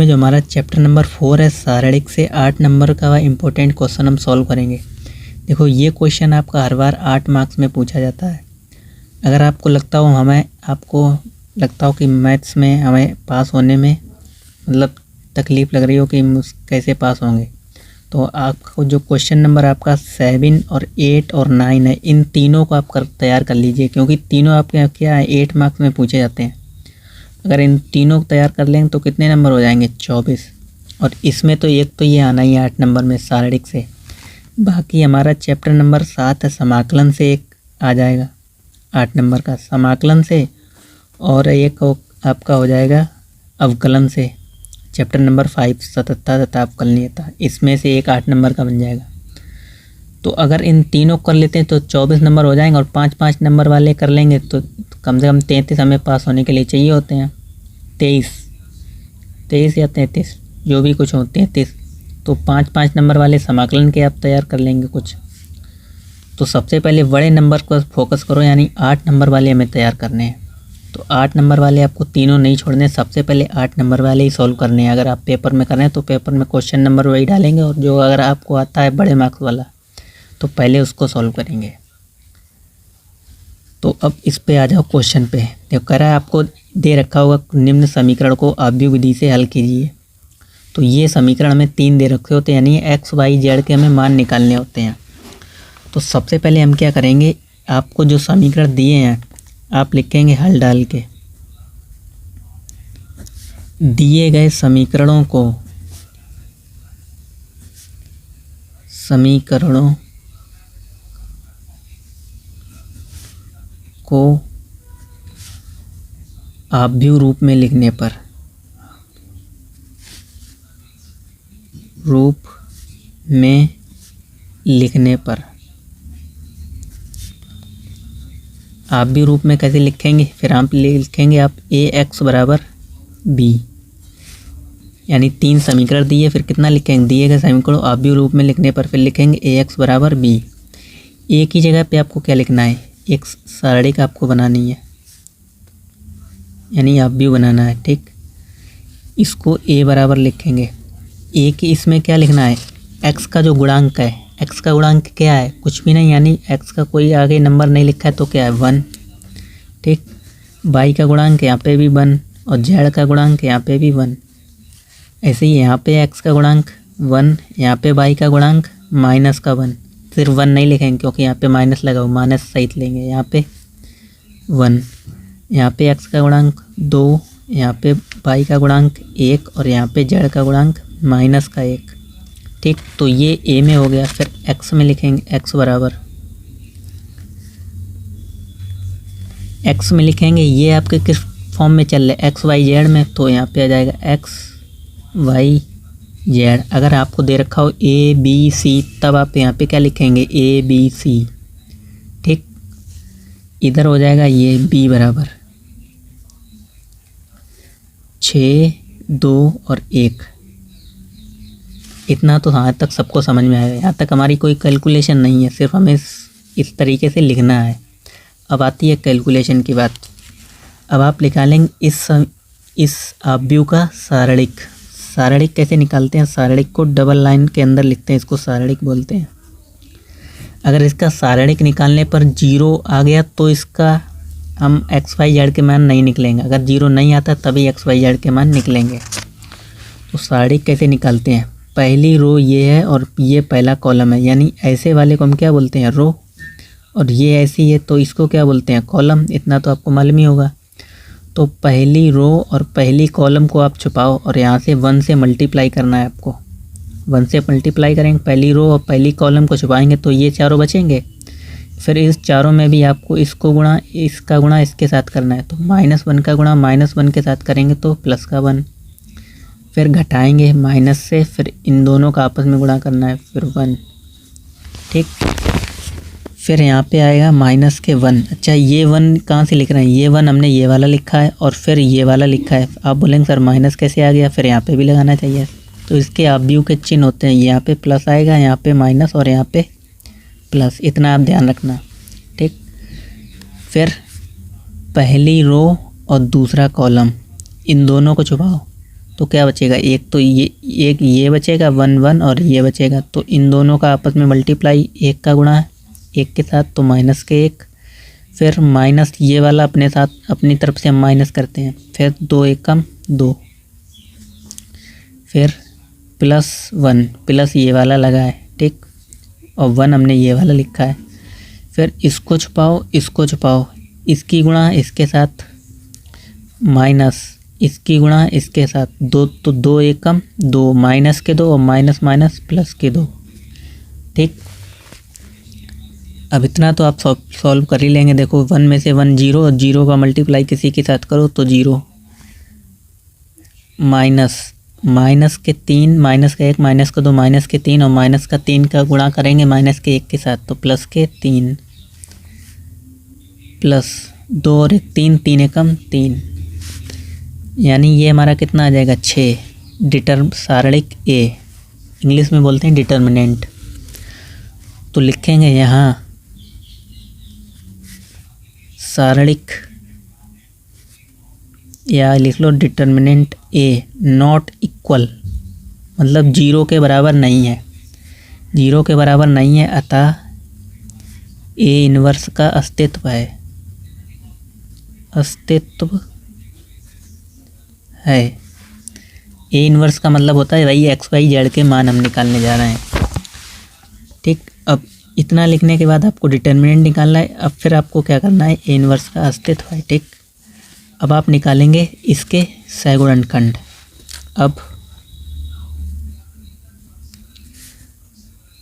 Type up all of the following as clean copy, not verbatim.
में जो हमारा चैप्टर नंबर 4 है सारणिक से 8 नंबर का इम्पोर्टेंट क्वेश्चन हम सॉल्व करेंगे। देखो ये क्वेश्चन आपका हर बार 8 मार्क्स में पूछा जाता है। अगर आपको लगता हो कि मैथ्स में हमें पास होने में मतलब तकलीफ़ लग रही हो कि कैसे पास होंगे, तो आपको जो क्वेश्चन नंबर आपका 7 और 8 और 9 है, इन तीनों को आप तैयार कर लीजिए, क्योंकि तीनों आपके क्या है 8 मार्क्स में पूछे जाते हैं। अगर इन तीनों को तैयार कर लेंगे तो कितने नंबर हो जाएंगे 24। और इसमें तो एक तो ये आना ही है 8 नंबर में सारणिक से। बाकी हमारा चैप्टर नंबर 7 है समाकलन से, एक आ जाएगा 8 नंबर का समाकलन से, और एक आपका हो जाएगा अवकलन से चैप्टर नंबर 5 सततता तथा अवकलनीयता, इसमें से एक 8 नंबर का बन जाएगा। तो अगर इन तीनों कर लेते हैं तो 24 नंबर हो जाएंगे, और 5-5 नंबर वाले कर लेंगे तो कम से कम 33 हमें पास होने के लिए चाहिए होते हैं। 23 या 33 जो भी कुछ हो 33, तो 5-5 नंबर वाले समाकलन के आप तैयार कर लेंगे कुछ। तो सबसे पहले बड़े नंबर को फोकस करो, यानी 8 नंबर वाले हमें तैयार करने हैं। तो 8 नंबर वाले आपको तीनों नहीं छोड़ने, सबसे पहले 8 नंबर वाले ही सॉल्व करने हैं। अगर आप पेपर में कर रहे हैं तो पेपर में क्वेश्चन नंबर वही डालेंगे, और जो अगर आपको आता है बड़े मार्क्स वाला तो पहले उसको सॉल्व करेंगे। तो अब इस पे आ जाओ क्वेश्चन पे। देखो कह रहा है आपको दे रखा होगा निम्न समीकरण को आव्यूह विधि से हल कीजिए। तो ये समीकरण हमें 3 दे रखे होते हैं, यानी x, y, z के हमें मान निकालने होते हैं। तो सबसे पहले हम क्या करेंगे, आपको जो समीकरण दिए हैं आप लिखेंगे हल डाल के। दिए गए समीकरणों को आव्यूह रूप में लिखने पर आव्यूह रूप में कैसे लिखेंगे, फिर आप लिखेंगे आप ax बराबर b, यानी 3 समीकरण दिए, फिर कितना लिखेंगे दिए गए समीकरण आव्यूह रूप में लिखने पर फिर लिखेंगे ax बराबर b। एक ही जगह पे आपको क्या लिखना है, एक सारणिक आपको बनानी है, यानी आव्यूह बनाना है। ठीक, इसको a बराबर लिखेंगे। a की इसमें क्या लिखना है, x का जो गुणांक है, x का गुणांक क्या है, कुछ भी नहीं, यानी x का कोई आगे नंबर नहीं लिखा है तो क्या है 1। ठीक, y का गुणांक यहाँ पे भी 1, और z का गुणांक यहाँ पे भी 1। ऐसे ही यहाँ पे x का गुणांक 1, यहाँ पे y का गुणांक माइनस का 1। सिर्फ 1 नहीं लिखेंगे क्योंकि यहाँ पे माइनस लगा हो, माइनस सहित लेंगे। यहाँ पे 1, यहाँ पे x का गुणांक 2, यहाँ पे y का गुणांक 1, और यहाँ पे z का गुणांक माइनस का 1। ठीक, तो ये a में हो गया। फिर x में लिखेंगे x बराबर, x में लिखेंगे ये आपके किस फॉर्म में चल रहा है x y z में, तो यहाँ पे आ जाएगा x y z। अगर आपको दे रखा हो a b c, तब आप यहाँ पे क्या लिखेंगे a b c। ठीक, इधर हो जाएगा ये b बराबर 6, 2 और 1। इतना तो यहाँ तक सबको समझ में आएगा, यहाँ तक हमारी कोई कैलकुलेशन नहीं है, सिर्फ हमें इस तरीके से लिखना है। अब आती है कैलकुलेशन की बात। अब आप निकालेंगे इस आव्यूह का सारणिक कैसे निकालते हैं, सारणिक को डबल लाइन के अंदर लिखते हैं, इसको सारणिक बोलते हैं। अगर इसका सारणिक निकालने पर 0 आ गया तो इसका हम x y z के मान नहीं निकलेंगे, अगर 0 नहीं आता तभी x y z के मान निकलेंगे। तो सारणिक कैसे निकालते हैं, पहली रो ये है और ये पहला कॉलम है, यानी ऐसे वाले को हम क्या बोलते हैं रो, और ये ऐसी है तो इसको क्या बोलते हैं कॉलम। इतना तो आपको मालूम ही होगा। तो पहली रो और पहली कॉलम को आप छुपाओ, और यहाँ से 1 से मल्टीप्लाई करना है आपको। 1 से मल्टीप्लाई करेंगे, पहली रो और पहली कॉलम को छुपाएंगे तो ये चारों बचेंगे। फिर इस चारों में भी आपको इसका गुणा इसके साथ करना है, तो -1 का गुणा -1 के साथ करेंगे तो प्लस का 1। फिर घटाएंगे माइनस से, फिर इन दोनों का आपस में गुणा करना है, फिर 1। ठीक, फिर यहाँ पे आएगा माइनस के 1। अच्छा, ये 1 कहाँ से लिख रहे हैं, ये 1 हमने ये वाला लिखा है और फिर ये वाला लिखा है। आप बोलेंगे सर माइनस कैसे आ गया, फिर यहाँ पे भी लगाना चाहिए। तो इसके आव्यूह के चिन्ह होते हैं, यहाँ पे प्लस आएगा, यहाँ पे माइनस और यहाँ पे प्लस, इतना आप ध्यान रखना। ठीक, फिर पहली रो और दूसरा कॉलम इन दोनों को छुपाओ, तो क्या बचेगा, एक तो ये बचेगा 1 1 और ये बचेगा, तो इन दोनों का आपस में मल्टीप्लाई 1 का गुणा है 1 के साथ, तो माइनस के 1, फिर माइनस ये वाला अपने साथ अपनी तरफ से हम माइनस करते हैं, फिर 2 एकम 2, फिर +1 प्लस ये वाला लगा है, ठीक, और 1 हमने ये वाला लिखा है, फिर इसको छुपाओ इसको छुपाओ, इसकी गुणा इसके साथ माइनस इसकी गुणा इसके साथ 2, तो 2 एकम 2, माइनस के 2 और माइनस माइनस प्लस के 2, ठीक। अब इतना तो आप सॉल्व कर ही लेंगे। देखो 1 में से 1 0 और 0 का मल्टीप्लाई किसी के साथ करो तो 0, माइनस के 3, माइनस का 1, माइनस का 2, माइनस के 3 और माइनस का 3 का गुणा करेंगे माइनस के 1 के साथ, तो प्लस के 3, प्लस 2 और 1 3, 3 एकम 3, यानी ये हमारा कितना आ जाएगा 6। सारणिक ए, इंग्लिश में बोलते हैं डिटर्मिनेंट। तो लिखेंगे यहाँ सारणिक, या लिख लो डिटर्मिनेंट ए नॉट इक्वल, मतलब 0 के बराबर नहीं है, 0 के बराबर नहीं है, अतः ए इन्वर्स का अस्तित्व है, अस्तित्व है। ए इन्वर्स का मतलब होता है वही एक्स वाई जेड के मान हम निकालने जा रहे हैं, ठीक। अब इतना लिखने के बाद आपको डिटर्मिनेंट निकालना है। अब फिर आपको क्या करना है, ए इन्वर्स का अस्तित्व है, ठीक। अब आप निकालेंगे इसके सहगुणनखंड। अब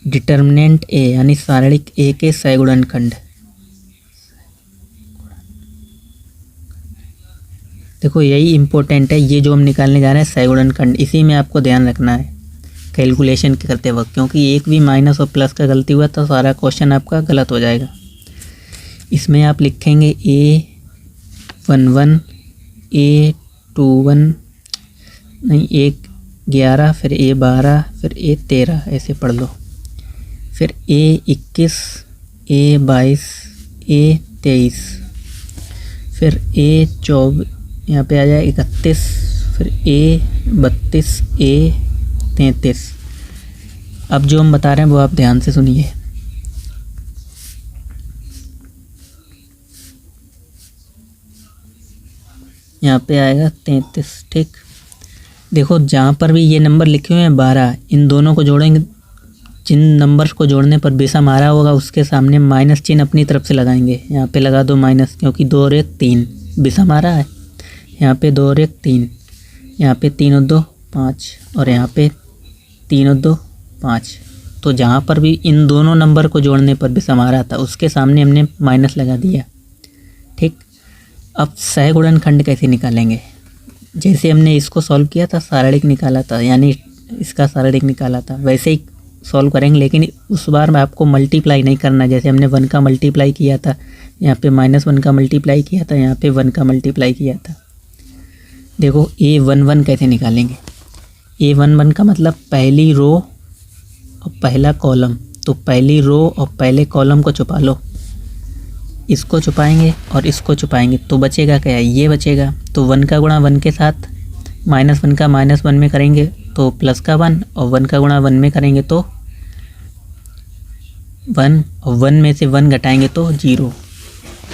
डिटर्मिनेंट ए यानी सारणिक ए के सहगुणनखंड, देखो यही इम्पोर्टेंट है, ये जो हम निकालने जा रहे हैं सहगुणनखंड, इसी में आपको ध्यान रखना है कैलकुलेशन करते वक्त, क्योंकि एक भी माइनस और प्लस का गलती हुआ तो सारा क्वेश्चन आपका गलत हो जाएगा। इसमें आप लिखेंगे A11, A21 नहीं, A11, फिर A12, फिर A13, ऐसे पढ़ लो, फिर A21, A22, A23, फिर A24, यहाँ पे आ जाए 31, फिर A32, A33। अब जो हम बता रहे हैं वो आप ध्यान से सुनिए। यहाँ पे आएगा 33, ठीक। देखो जहाँ पर भी ये नंबर लिखे हुए हैं 12, इन दोनों को जोड़ेंगे, जिन नंबर्स को जोड़ने पर विषम आ रहा होगा उसके सामने माइनस चिन्ह अपनी तरफ से लगाएंगे। यहाँ पे लगा दो माइनस, क्योंकि 2 और 1 3 विषम आ रहा है। यहाँ पे 2 और 1 3, यहाँ पे 3 और 2 5, और यहाँ पे 3 और 2 5। तो जहाँ पर भी इन दोनों नंबर को जोड़ने पर विषम आ रहा था उसके सामने हमने माइनस लगा दिया, ठीक। अब सहगुणनखंड कैसे निकालेंगे, जैसे हमने इसको सॉल्व किया था, सारणिक निकाला था, यानी इसका सारणिक निकाला था, वैसे ही सॉल्व करेंगे, लेकिन उस बार में आपको मल्टीप्लाई नहीं करना। जैसे हमने 1 का मल्टीप्लाई किया था, यहाँ पे -1 का मल्टीप्लाई किया था, यहाँ पे 1 का मल्टीप्लाई किया था। देखो A11 कैसे निकालेंगे, A11 का मतलब पहली रो और पहला कॉलम, तो पहली रो और पहले कॉलम को छुपा लो, इसको छुपाएंगे और इसको छुपाएंगे, तो बचेगा क्या, ये बचेगा। तो 1 का गुणा 1 के साथ, -1 का -1 में करेंगे तो प्लस का 1, और 1 का गुणा 1 में करेंगे तो 1, और 1 में से 1 घटाएंगे तो 0।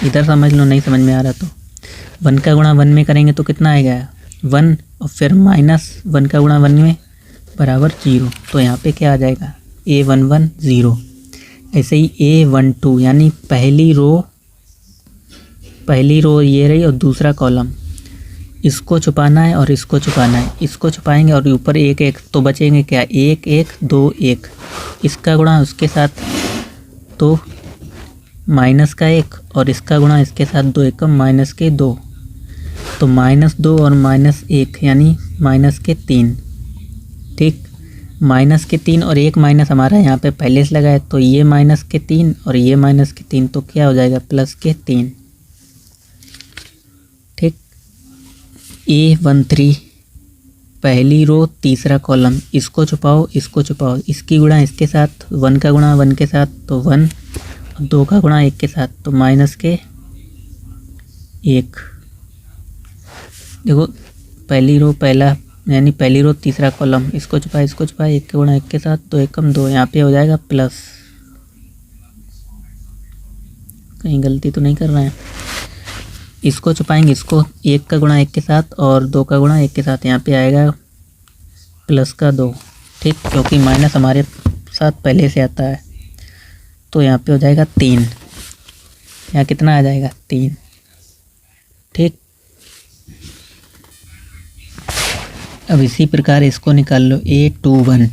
इधर समझ लो, नहीं समझ में आ रहा तो 1 का गुणा 1 में करेंगे तो कितना आएगा 1, और फिर -1 का गुणा 1 में बराबर 0। तो यहाँ पे क्या आ जाएगा A11 0। ऐसे ही A12 यानी पहली रो ये रही और दूसरा कॉलम, इसको छुपाना है और इसको छुपाना है, इसको छुपाएंगे और ऊपर 1 1, तो बचेंगे क्या 1 1 2 1, इसका गुणा उसके साथ तो माइनस का 1, और इसका गुणा इसके साथ 2 1 माइनस के 2, तो -2 और -1 यानी -3, ठीक। -3 और 1 माइनस हमारा यहाँ पे पहले से लगा है, तो ये -3 और ये -3, तो क्या हो जाएगा +3, ठीक। A13 पहली रो तीसरा कॉलम, इसको छुपाओ इसको छुपाओ, इसकी गुणा इसके साथ, 1 का गुणा 1 के साथ तो 1, 2 का गुणा 1 के साथ तो -1। देखो पहली रो पहला यानी पहली रो तीसरा कॉलम, इसको छुपाए 1 के गुणा 1 के साथ 2 एकम 2, यहाँ पे हो जाएगा प्लस, कहीं गलती तो नहीं कर रहे हैं। इसको छुपाएंगे, इसको 1 का गुणा 1 के साथ और 2 का गुणा 1 के साथ, यहाँ पे आएगा प्लस का 2, ठीक, क्योंकि माइनस हमारे साथ पहले से आता है। तो यहाँ पे हो जाएगा 3, यहाँ कितना आ जाएगा 3, ठीक। अब इसी प्रकार इसको निकाल लो, A21,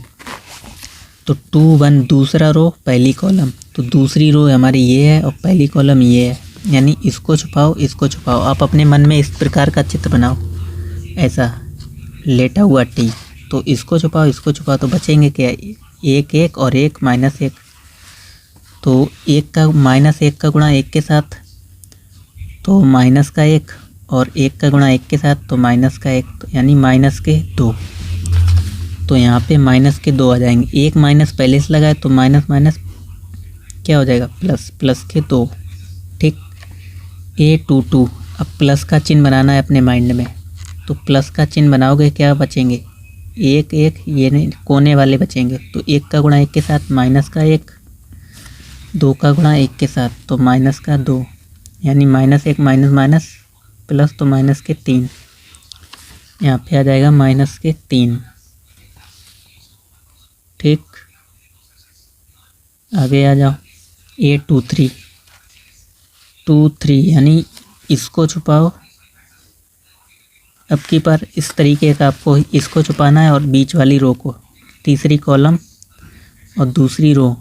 तो 21 दूसरा रो पहली कॉलम, तो दूसरी रो हमारी ये है और पहली कॉलम ये है, यानी इसको छुपाओ इसको छुपाओ। आप अपने मन में इस प्रकार का चित्र बनाओ, ऐसा लेटा हुआ T, तो इसको छुपाओ तो बचेंगे क्या, 1 1 और 1 -1, तो 1 का -1 का गुणा 1 के साथ तो माइनस का 1 और 1 का गुणा 1 के साथ तो माइनस का 1, तो यानी माइनस के 2, तो यहाँ पे माइनस के 2 आ जाएंगे। एक माइनस पहले से लगाए तो माइनस माइनस क्या हो जाएगा, प्लस के 2, ठीक। A22, अब प्लस का चिन्ह बनाना है अपने माइंड में, तो प्लस का चिन्ह बनाओगे क्या बचेंगे, 1 1, ये नहीं कोने वाले बचेंगे, तो 1 का गुणा 1 के साथ माइनस का 1, 2 का गुणा 1 के साथ तो माइनस का 2, यानी -1 माइनस प्लस तो माइनस के 3, यहाँ पे आ जाएगा माइनस के 3, ठीक। आगे आ जाओ, A23, यानी इसको छुपाओ। अब की बार इस तरीके का आपको इसको छुपाना है और बीच वाली रो को, तीसरी कॉलम और दूसरी रो,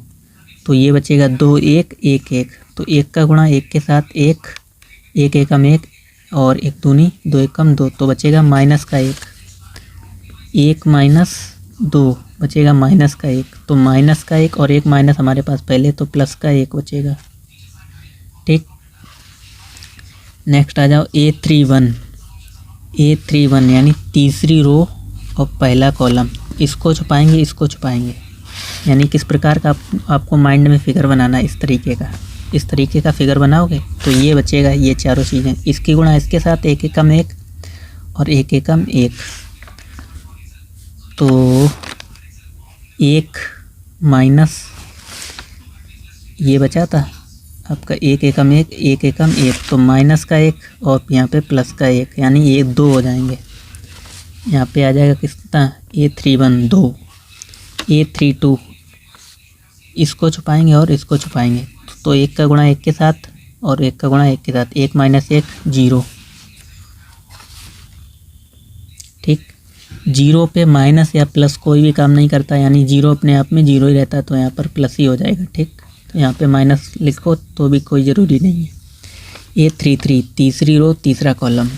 तो ये बचेगा 2 1 1 1, तो 1 का गुणा 1 के साथ 1 1 एकम 1 और 1 दूनी 2 एकम 2, तो बचेगा माइनस का 1 1 -2 बचेगा माइनस का 1, तो माइनस का 1 और 1 माइनस हमारे पास पहले, तो प्लस का 1 बचेगा, ठीक। नेक्स्ट आ जाओ A31, यानी तीसरी रो और पहला कॉलम, इसको छुपाएंगे, यानी किस प्रकार का आपको माइंड में फिगर बनाना है, इस तरीके का फिगर बनाओगे तो ये बचेगा, ये चारों चीज़ें, इसकी गुणा इसके साथ 1 एकम 1 और 1 एकम 1, तो 1 माइनस ये बचा था आपका 1 एकम 1 1 एकम 1, तो माइनस का 1 और यहाँ पे प्लस का 1, यानी ये 2 हो जाएंगे। यहाँ पे आ जाएगा कितना, A31 2, A32 इसको छुपाएंगे और इसको छुपाएंगे, तो 1 का गुणा 1 के साथ और 1 का गुणा 1 के साथ 1 -1 0, ठीक। 0 पे माइनस या प्लस कोई भी काम नहीं करता, यानी 0 अपने आप में 0 ही रहता है, तो यहाँ पर प्लस ही हो जाएगा, ठीक। तो यहाँ पे माइनस लिखो तो भी कोई ज़रूरी नहीं है। A33 तीसरी रो तीसरा कॉलम,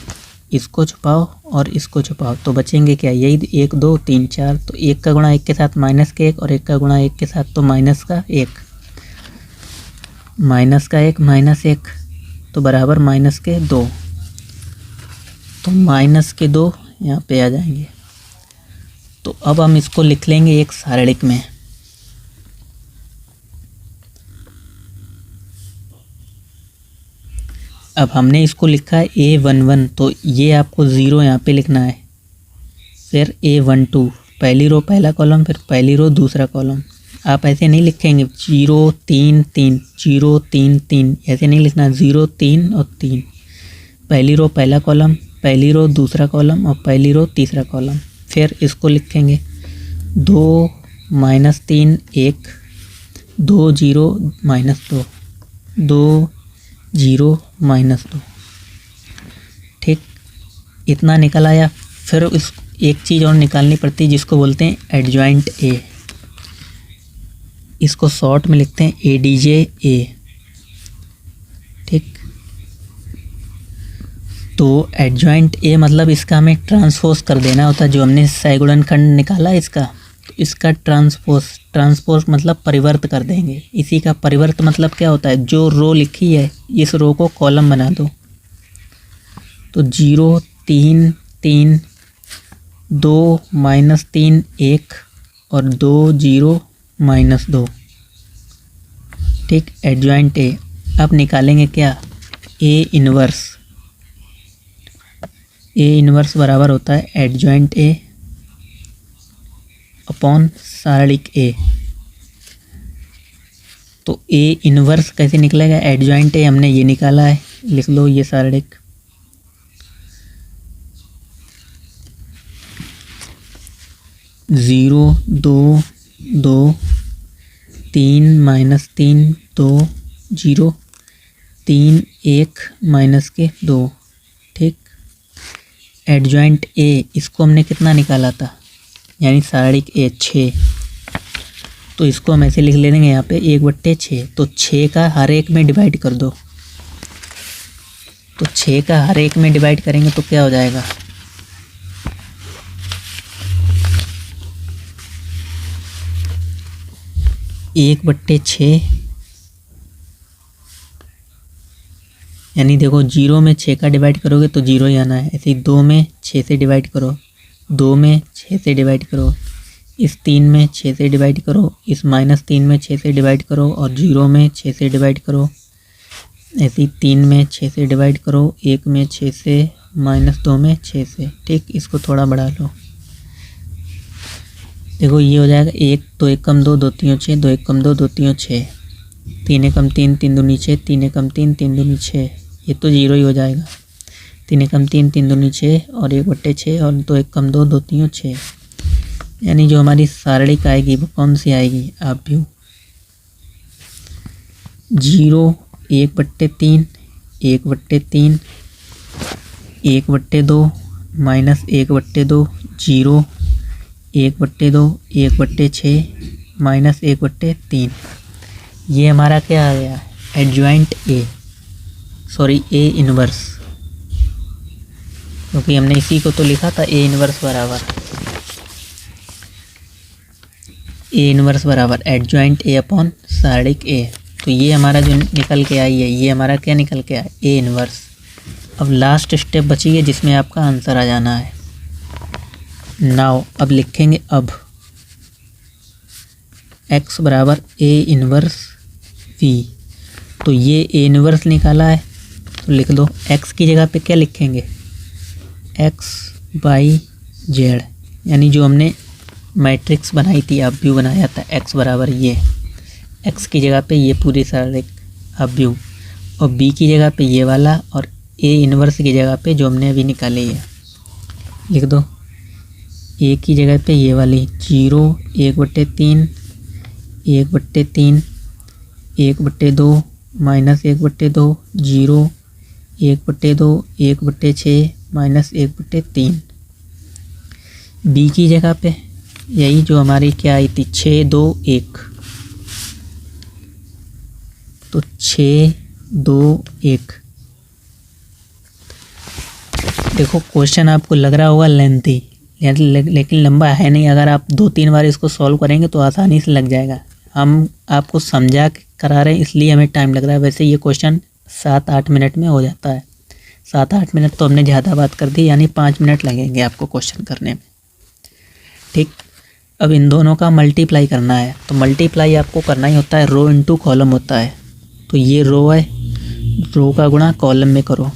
इसको छुपाओ और इसको छुपाओ, तो बचेंगे क्या, यही 1 2 3 4, तो 1 का गुणा 1 के साथ माइनस के 1 और 1 का गुणा 1 के साथ तो माइनस का 1 -1 तो बराबर माइनस के 2, तो माइनस के 2 यहाँ पे आ जाएंगे। तो अब हम इसको लिख लेंगे एक सारणिक में, अब हमने इसको लिखा है A11, तो ये आपको 0 यहाँ पे लिखना है, फिर A12 पहली रो पहला कॉलम, फिर पहली रो दूसरा कॉलम। आप ऐसे नहीं लिखेंगे 0 3 3 0 3 3, ऐसे नहीं लिखना, 0 3 और 3, पहली रो पहला कॉलम, पहली रो दूसरा कॉलम और पहली रो तीसरा कॉलम। फिर इसको लिखेंगे 2 -3 1 2 0 -2 2 0 -2, ठीक। इतना निकल आया। फिर इस एक चीज़ और निकालनी पड़ती है जिसको बोलते हैं एडजॉइंट ए, इसको शॉर्ट में लिखते हैं ADJ-A, ठीक। तो एडजॉइंट ए मतलब इसका हमें ट्रांसपोज कर देना होता है, जो हमने सैगुणनखंड निकाला इसका, तो इसका ट्रांसपोज मतलब परिवर्त कर देंगे। इसी का परिवर्त मतलब क्या होता है, जो रो लिखी है इस रो को कॉलम बना दो, तो 0 3 3 2 -3 1 और 2 0 -2, ठीक। Adjoint A. अब निकालेंगे क्या, ए इनवर्स बराबर होता है एडजॉइंट ए अपॉन सारणिक ए। तो ए इनवर्स कैसे निकलेगा, एडजॉइंट ए हमने ये निकाला है, लिख लो ये सारणिक। ज़ीरो 2 2 3 -3 2 0 3 1 माइनस के 2। ठीक, एडजॉइंट ए इसको हमने कितना निकाला था, यानी सारणिक ए 6। तो इसको हम ऐसे लिख लेंगे यहाँ पे 1/6। तो 6 का हर एक में डिवाइड कर दो। तो 6 का हर एक में डिवाइड करेंगे तो क्या हो जाएगा, 1/6, यानी देखो 0 में 6 का डिवाइड करोगे तो 0 ही आना है। ऐसे ही 2 में 6 से डिवाइड करो, 2 में 6 से डिवाइड करो, इस 3 में 6 से डिवाइड करो, इस -3 में 6 से डिवाइड करो और 0 में 6 से डिवाइड करो। ऐसे ही 3 में 6 से डिवाइड करो, 1 में 6 से, -2 में 6 से। ठीक, इसको थोड़ा बढ़ा लो। देखो ये हो जाएगा 1 2 1 कम 2 2 3 6, 2 1 कम 2 2 3 6, 3 1 कम 3 3 दूनी 6, 3 1 कम 3 3 दूनी 6। ये तो 0 ही हो जाएगा। 3 1 कम 3 3 दूनी 6 और 1/6 और 2 1 कम 2 2 3 6। यानी जो हमारी सारणिक आएगी वो कौन सी आएगी, आप भी 0 1/3 1/3 1/2 -1/2 0 1/2 1/6 -1/3। ये हमारा क्या आ गया, adjoint A, sorry A inverse, क्योंकि हमने इसी को तो लिखा था ए इनवर्स बराबर एडजॉइंट ए अपॉन सारणिक ए। तो ये हमारा जो निकल के आई है, ये हमारा क्या निकल के आया, ए इनवर्स। अब लास्ट स्टेप बची है जिसमें आपका आंसर आ जाना है। नाउ अब लिखेंगे, अब x बराबर ए इनवर्स v। तो ये ए इनवर्स निकाला है, तो लिख दो x की जगह पे क्या लिखेंगे, x/z, यानी जो हमने मैट्रिक्स बनाई थी, अब व्यू बनाया था, x बराबर ये, x की जगह पे ये पूरी सारणिक अब व्यू, और b की जगह पे ये वाला, और ए इनवर्स की जगह पे जो हमने अभी निकाली है लिख दो। ए की जगह पे ये वाली 0 1/3 1/3 1/2 -1/2 0 1/2 1/6 -1/3। बी की जगह पे यही जो हमारी क्या आई थी, 6 2 1, तो 6 2 1। देखो क्वेश्चन आपको लग रहा होगा लेंथी, लेकिन लंबा है नहीं। अगर आप 2-3 बार इसको सॉल्व करेंगे तो आसानी से लग जाएगा। हम आपको समझा करा रहे हैं इसलिए हमें टाइम लग रहा है। वैसे ये क्वेश्चन 7-8 मिनट में हो जाता है। 7-8 मिनट तो हमने ज़्यादा बात कर दी, यानी 5 मिनट लगेंगे आपको क्वेश्चन करने में। ठीक, अब इन दोनों का मल्टीप्लाई करना है। तो मल्टीप्लाई आपको करना ही होता है, रो इंटू कॉलम होता है। तो ये रो है, रो का गुणा कॉलम में करो।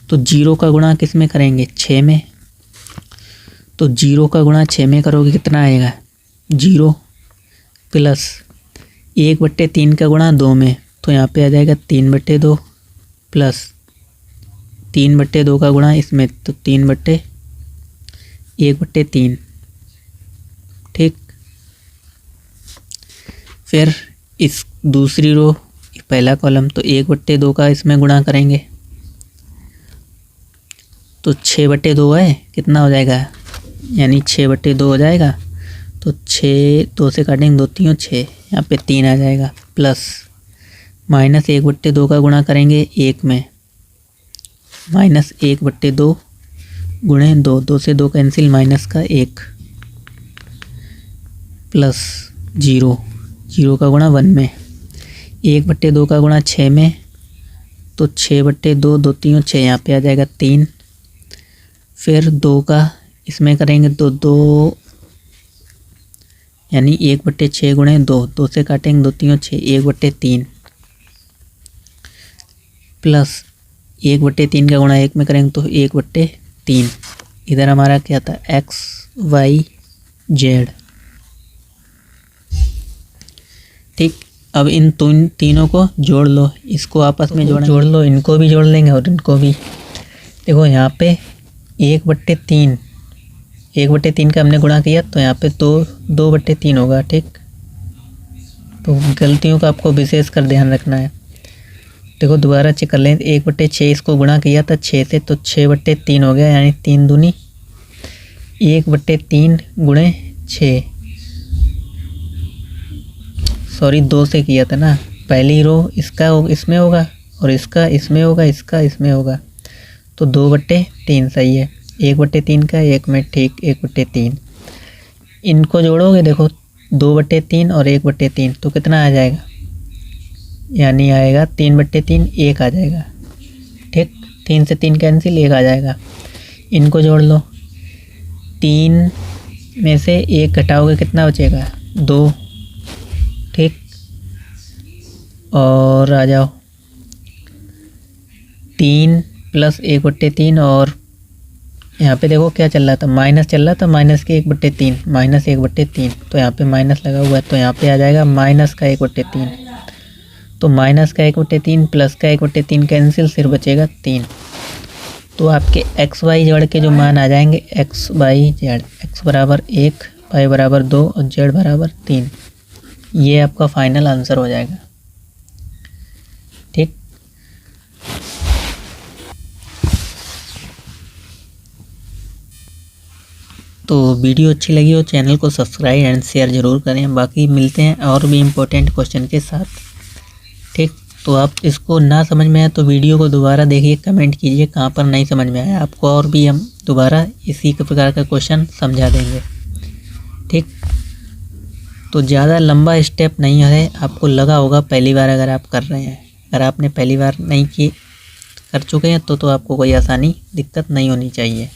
तो 0 का गुणा किस में करेंगे, 6 में। तो 0 का गुणा 6 में करोगे कितना आएगा, 0 प्लस 1/3 का गुणा 2 में, तो यहाँ पे आ जाएगा 3/2 प्लस 3/2 का गुणा इसमें, तो 3/1/3। ठीक, फिर इस दूसरी रो पहला कॉलम, तो 1/2 का इसमें गुणा करेंगे, तो 6/2 है, कितना हो जाएगा, यानी 6/2 हो जाएगा। तो 6 2 से काटेंगे, 2 3 6, यहाँ पे 3 आ जाएगा, प्लस माइनस 1/2 का गुणा करेंगे 1 में, माइनस 1/2 गुणे 2, 2 से 2 कैंसिल, माइनस का 1 प्लस 0, 0 का गुणा 1 में, 1/2 का गुणा 6 में, तो 6/2 2 3 6, यहाँ पे आ जाएगा 3। फिर 2 का इसमें करेंगे तो 2, यानी 1/6 गुणे 2, 2 से काटेंगे 2 3 6, 1/3 प्लस 1/3 का गुणा 1 में करेंगे तो 1/3। इधर हमारा क्या था, x y z। ठीक। अब इन तीनों को जोड़ लो, इसको आपस में जोड़ लो, इनको भी जोड़ लेंगे और इनको भी। देखो यहाँ पे 1/3 1/3 का हमने गुणा किया तो यहाँ पे 2/3 होगा। ठीक, तो गलतियों का आपको विशेष कर ध्यान रखना है। देखो दोबारा चेक कर लें, 1/6 इसको गुणा किया था 6 से, तो 6/3 हो गया, यानी 3 दूनी 1/3 गुणे 6, सॉरी 2 से किया था ना। पहली रो इसका इसमें होगा और इसका इसमें होगा, इसका इसमें होगा, तो 2/3 सही है। 1/3 का 1 में, ठीक 1/3। इनको जोड़ोगे देखो 2/3 और 1/3, तो कितना आ जाएगा, यानी आएगा 3/3, 1 आ जाएगा। ठीक, 3 से 3 कैंसिल, 1 आ जाएगा। इनको जोड़ लो, 3 में से 1 घटाओगे कितना बचेगा, 2। ठीक, और आ जाओ 3 + 1/3, और यहाँ पे देखो क्या चल रहा था, माइनस चल रहा था, माइनस के 1/3, -1/3, तो यहाँ पे माइनस लगा हुआ है, तो यहाँ पे आ जाएगा माइनस का 1/3। तो माइनस का 1/3 प्लस का 1/3 कैंसिल, सिर्फ बचेगा 3। तो आपके एक्स वाई जेड के जो मान आ जाएंगे, एक्स वाई जेड, एक्स बराबर 1, वाई बराबर 2 और जेड बराबर 3, ये आपका फाइनल आंसर हो जाएगा। ठीक, तो वीडियो अच्छी लगी हो चैनल को सब्सक्राइब एंड शेयर ज़रूर करें। बाकी मिलते हैं और भी इम्पोर्टेंट क्वेश्चन के साथ। ठीक, तो आप इसको ना समझ में आए तो वीडियो को दोबारा देखिए, कमेंट कीजिए कहाँ पर नहीं समझ में आया आपको, और भी हम दोबारा इसी प्रकार का क्वेश्चन समझा देंगे। ठीक, तो ज़्यादा लंबा स्टेप नहीं है, आपको लगा होगा पहली बार अगर आप कर रहे हैं। अगर आपने पहली बार नहीं की कर चुके हैं तो आपको कोई आसानी दिक्कत नहीं होनी चाहिए।